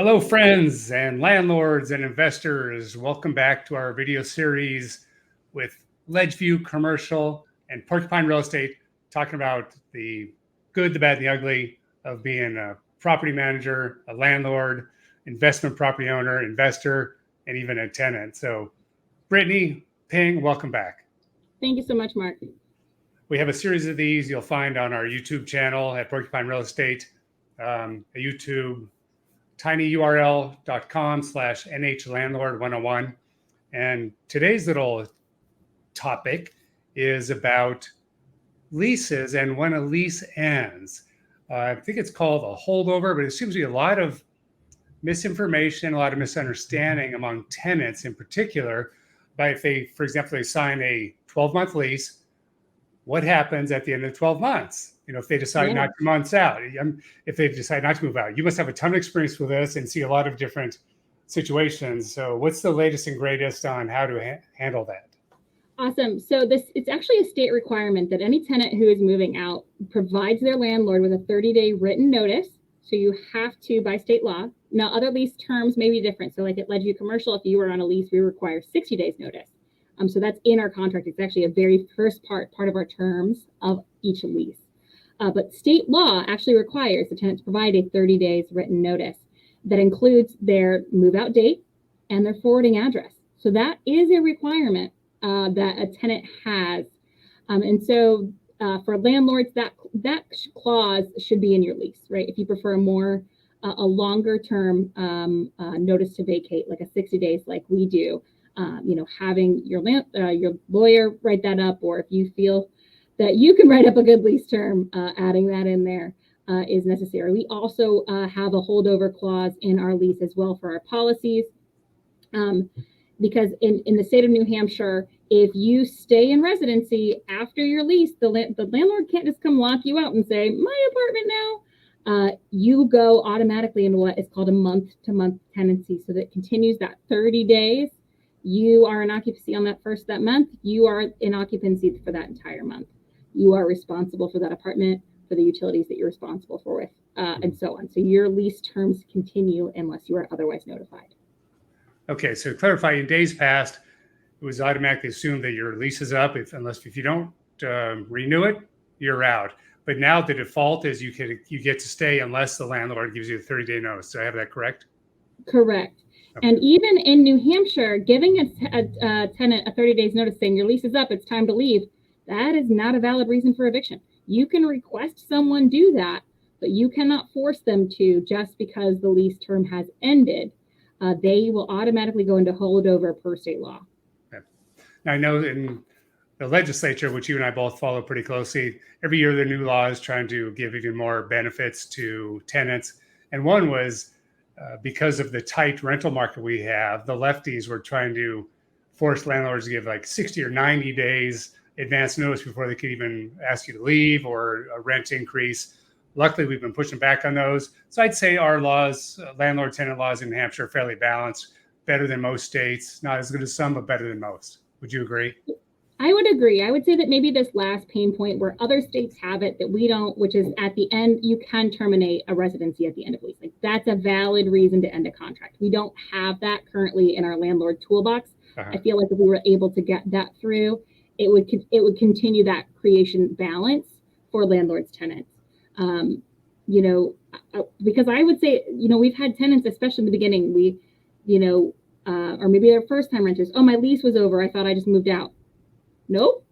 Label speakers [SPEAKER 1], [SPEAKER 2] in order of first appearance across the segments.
[SPEAKER 1] Hello, friends and landlords and investors. Welcome back to our video series with Ledgeview Commercial and Porcupine Real Estate, talking about the good, the bad, and the ugly of being a property manager, a landlord, investment property owner, investor, and even a tenant. So, Brittany, Ping, welcome back.
[SPEAKER 2] Thank you so much, Mark.
[SPEAKER 1] We have a series of these you'll find on our YouTube channel at Porcupine Real Estate, a YouTube tinyurl.com/NHlandlord101. And today's little topic is about leases and when a lease ends. I think it's called a holdover, but it seems to be a lot of misinformation, a lot of misunderstanding among tenants in particular. But if they, for example, they sign a 12-month lease, what happens at the end of 12 months? If they decide not to months out, if they decide not to move out, you must have a ton of experience with this and see a lot of different situations. So what's the latest and greatest on how to handle that?
[SPEAKER 2] Awesome. So it's actually a state requirement that any tenant who is moving out provides their landlord with a 30-day written notice. So you have to, by state law. Now, other lease terms may be different. So like at Ledgeview Commercial, if you were on a lease, we require 60 days notice. So that's in our contract. It's actually a very first part of our terms of each lease. But state law actually requires the tenant to provide a 30 days written notice that includes their move-out date and their forwarding address. So that is a requirement that a tenant has. And so for landlords, that clause should be in your lease, right? If you prefer a longer term notice to vacate, like a 60 days like we do, having your lawyer write that up, or if you feel that you can write up a good lease term, adding that in there is necessary. We also have a holdover clause in our lease as well for our policies, because in the state of New Hampshire, if you stay in residency after your lease, the landlord can't just come lock you out and say, my apartment now. You go automatically into what is called a month-to-month tenancy, so that continues that 30 days. You are in occupancy on that month. You are in occupancy for that entire month. You are responsible for that apartment, for the utilities that you're responsible for with, and so on. So your lease terms continue unless you are otherwise notified.
[SPEAKER 1] Okay, so to clarify, in days past, it was automatically assumed that your lease is up unless you don't renew it, you're out. But now the default is you get to stay unless the landlord gives you a 30-day notice. Do I have that correct?
[SPEAKER 2] Correct. Okay. And even in New Hampshire, giving a tenant a 30 days notice saying your lease is up, it's time to leave, that is not a valid reason for eviction. You can request someone do that, but you cannot force them to just because the lease term has ended. They will automatically go into holdover per state law.
[SPEAKER 1] Okay. Now, I know in the legislature, which you and I both follow pretty closely, every year the new law is trying to give even more benefits to tenants. And one was because of the tight rental market we have, the lefties were trying to force landlords to give like 60 or 90 days advance notice before they could even ask you to leave or a rent increase. Luckily, we've been pushing back on those. So I'd say our laws, landlord-tenant laws in New Hampshire, are fairly balanced, better than most states, not as good as some, but better than most. Would you agree?
[SPEAKER 2] I would agree. I would say that maybe this last pain point where other states have it that we don't, which is at the end, you can terminate a residency at the end of lease. Like that's a valid reason to end a contract. We don't have that currently in our landlord toolbox. I feel like if we were able to get that through, it would continue that creation balance for landlords, tenants. Because I would say, we've had tenants, especially in the beginning, or maybe they're first time renters. Oh, my lease was over. I thought I just moved out. Nope,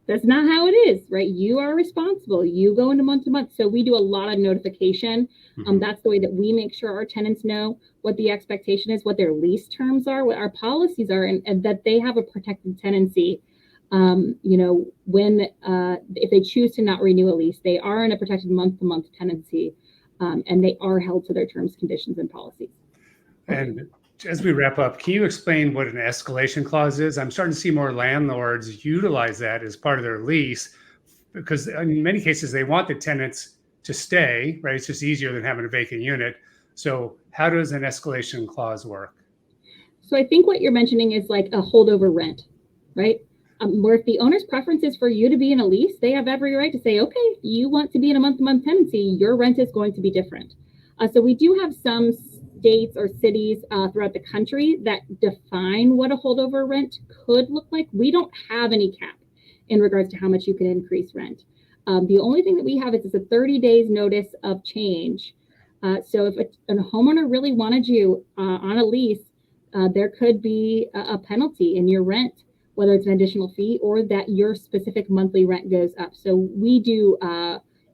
[SPEAKER 2] that's not how it is, right? You are responsible. You go into month to month. So we do a lot of notification. That's the way that we make sure our tenants know what the expectation is, what their lease terms are, what our policies are, and that they have a protected tenancy. If they choose to not renew a lease, they are in a protected month-to-month tenancy, and they are held to their terms, conditions, and policies.
[SPEAKER 1] And as we wrap up, can you explain what an escalation clause is? I'm starting to see more landlords utilize that as part of their lease because in many cases they want the tenants to stay, right? It's just easier than having a vacant unit. So how does an escalation clause work?
[SPEAKER 2] So I think what you're mentioning is like a holdover rent, right? Where if the owner's preference is for you to be in a lease, they have every right to say, okay, if you want to be in a month-to-month tenancy, your rent is going to be different. So we do have some states or cities throughout the country that define what a holdover rent could look like. We don't have any cap in regards to how much you can increase rent. The only thing that we have is a 30 days notice of change. So if a homeowner really wanted you on a lease, there could be a penalty in your rent, whether it's an additional fee or that your specific monthly rent goes up. So we do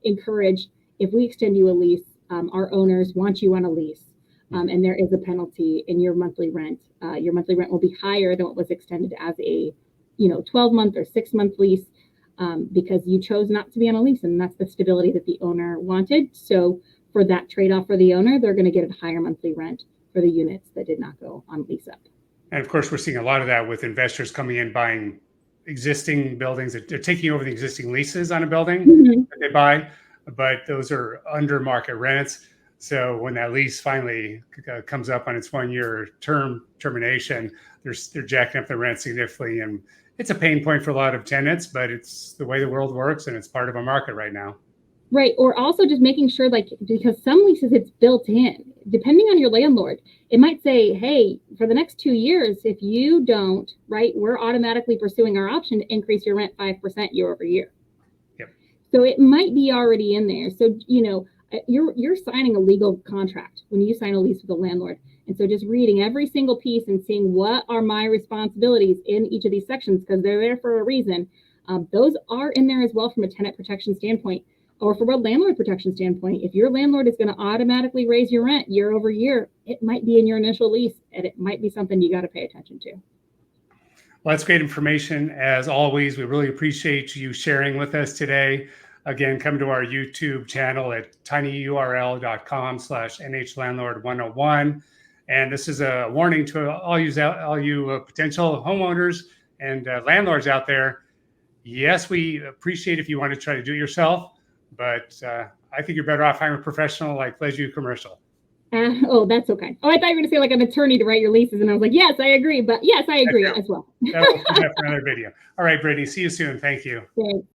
[SPEAKER 2] encourage, if we extend you a lease, our owners want you on a lease, and there is a penalty in your monthly rent. Your monthly rent will be higher than what was extended as a 12-month or 6-month lease, because you chose not to be on a lease, and that's the stability that the owner wanted. So for that trade-off for the owner, they're going to get a higher monthly rent for the units that did not go on lease up.
[SPEAKER 1] And of course, we're seeing a lot of that with investors coming in, buying existing buildings. They're taking over the existing leases on a building that they buy, but those are under market rents. So when that lease finally comes up on its 1-year termination, they're jacking up the rent significantly. And it's a pain point for a lot of tenants, but it's the way the world works, and it's part of a market right now.
[SPEAKER 2] Right. Or also just making sure, because some leases it's built in, depending on your landlord, it might say, hey, for the next 2 years, if you don't, we're automatically pursuing our option to increase your rent 5% year over year.
[SPEAKER 1] Yep.
[SPEAKER 2] So it might be already in there. So, you're signing a legal contract when you sign a lease with a landlord. And so just reading every single piece and seeing what are my responsibilities in each of these sections, because they're there for a reason. Those are in there as well from a tenant protection standpoint. Or from a landlord protection standpoint, if your landlord is going to automatically raise your rent year over year, it might be in your initial lease, and it might be something you got to pay attention to.
[SPEAKER 1] Well, that's great information. As always, we really appreciate you sharing with us today. Again, come to our YouTube channel at tinyurl.com/NHlandlord101. And this is a warning to all you potential homeowners and landlords out there. Yes, we appreciate if you want to try to do it yourself, but I think you're better off hiring a professional like Ledgeview Commercial.
[SPEAKER 2] Oh, that's okay. Oh, I thought you were going to say like an attorney to write your leases, and I was like, yes, I agree. But yes, I agree as well.
[SPEAKER 1] That will be that for another video. All right, Brittany, see you soon. Thank you.
[SPEAKER 2] Thanks.